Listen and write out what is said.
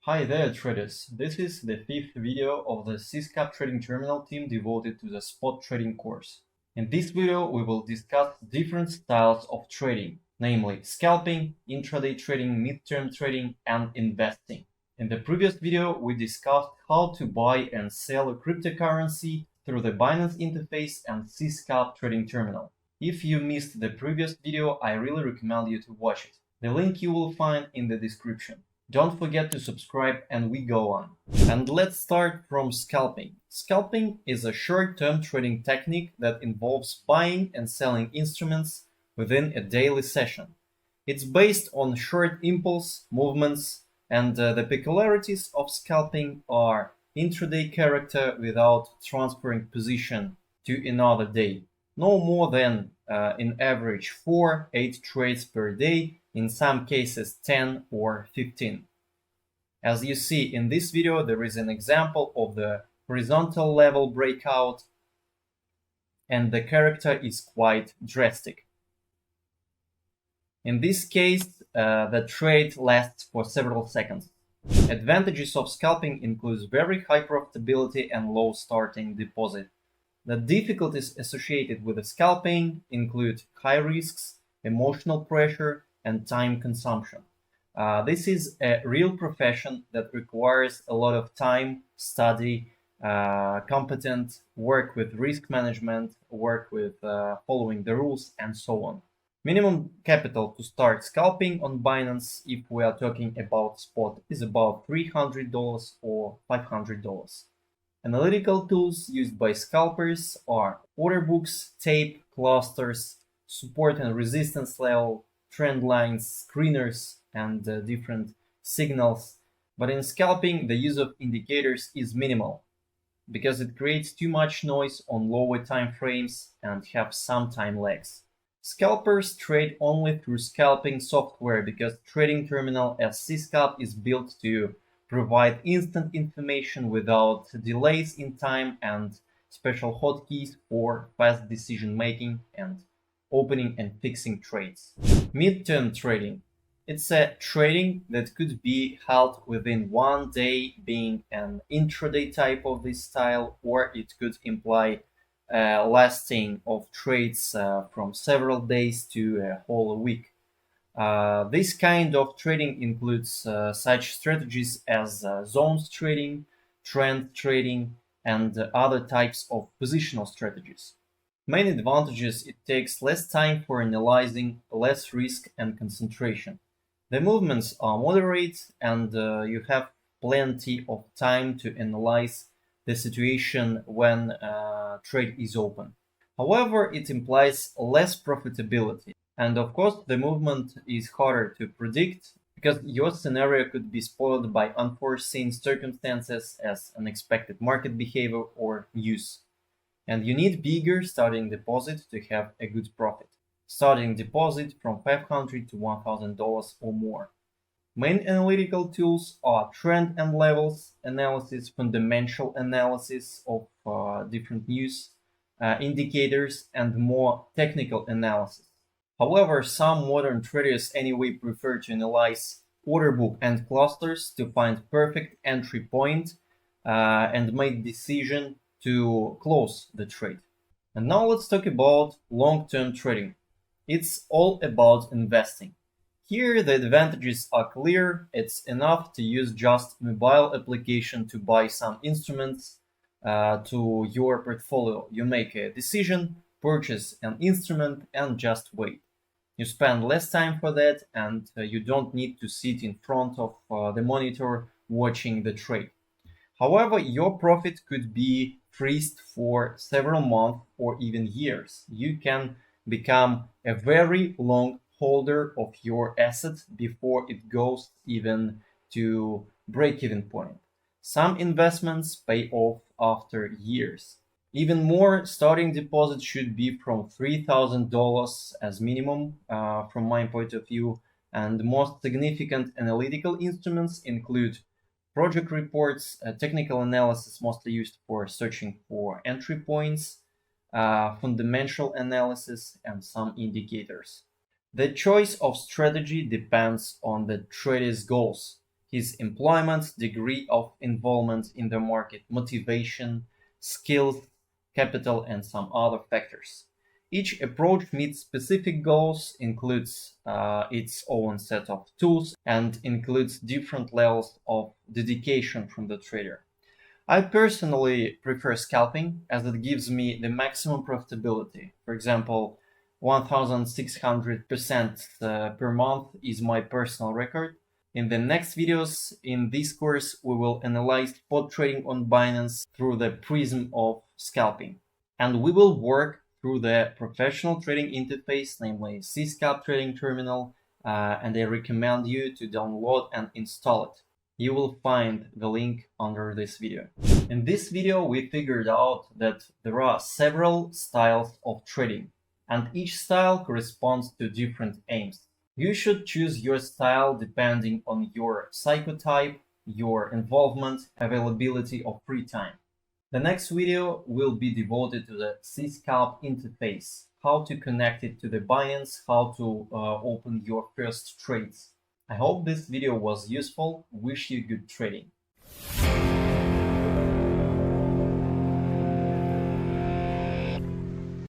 Hi there traders, this is the fifth video of the CSCAP trading terminal team devoted to the spot trading course. In this video we will discuss different styles of trading, namely scalping, intraday trading, midterm trading and investing. In the previous video we discussed how to buy and sell a cryptocurrency through the Binance interface and CSCAP trading terminal. If you missed the previous video, I really recommend you to watch it. The link you will find in the description. Don't forget to subscribe and we go on. And let's start from scalping. Scalping is a short-term trading technique that involves buying and selling instruments within a daily session. It's based on short impulse movements, and the peculiarities of scalping are intraday character without transferring position to another day. No more than in average 4-8 trades per day, in some cases 10 or 15. As you see in this video, there is an example of the horizontal level breakout, and the character is quite drastic. In this case, the trade lasts for several seconds. Advantages of scalping include very high profitability and low starting deposit. The difficulties associated with the scalping include high risks, emotional pressure, and time consumption. This is a real profession that requires a lot of time, study, competent work with risk management, work with following the rules, and so on. Minimum capital to start scalping on Binance, if we are talking about spot, is about $300 or $500. Analytical tools used by scalpers are order books, tape, clusters, support and resistance level, trend lines, screeners, and different signals. But in scalping, the use of indicators is minimal because it creates too much noise on lower time frames and have some time lags. Scalpers trade only through scalping software because trading terminal as CSCAP is built to provide instant information without delays in time and special hotkeys for fast decision making and opening and fixing trades. Midterm trading. It's a trading that could be held within one day, being an intraday type of this style, or it could imply lasting of trades from several days to a whole week. This kind of trading includes such strategies as zones trading, trend trading, and other types of positional strategies. Main advantages: it takes less time for analyzing, less risk and concentration. The movements are moderate and you have plenty of time to analyze the situation when trade is open. However, it implies less profitability. And of course, the movement is harder to predict because your scenario could be spoiled by unforeseen circumstances as unexpected market behavior or news. And you need bigger starting deposit to have a good profit. Starting deposit from $500 to $1,000 or more. Main analytical tools are trend and levels analysis, fundamental analysis of different news, indicators, and more technical analysis. However, some modern traders anyway prefer to analyze order book and clusters to find perfect entry point and make decision to close the trade. And now let's talk about long-term trading. It's all about investing. Here the advantages are clear. It's enough to use just mobile application to buy some instruments to your portfolio. You make a decision, purchase an instrument, and just wait. You spend less time for that, and you don't need to sit in front of the monitor watching the trade. However, your profit could be freezed for several months or even years. You can become a very long holder of your asset before it goes even to break-even point. Some investments pay off after years. Even more, starting deposit should be from $3,000 as minimum from my point of view, and most significant analytical instruments include project reports, technical analysis mostly used for searching for entry points, fundamental analysis, and some indicators. The choice of strategy depends on the trader's goals. his employment, degree of involvement in the market, motivation, skills, capital, and some other factors. Each approach meets specific goals, includes its own set of tools, and includes different levels of dedication from the trader. I personally prefer scalping as it gives me the maximum profitability. For example, 1600% per month is my personal record. In the next videos in this course, we will analyze spot trading on Binance through the prism of scalping. And we will work through the professional trading interface, namely Cscalp trading terminal, and I recommend you to download and install it. You will find the link under this video. In this video, we figured out that there are several styles of trading, and each style corresponds to different aims. You should choose your style depending on your psychotype, your involvement, availability of free time. The next video will be devoted to the Cscalp interface, how to connect it to the Binance, how to open your first trades. I hope this video was useful. Wish you good trading.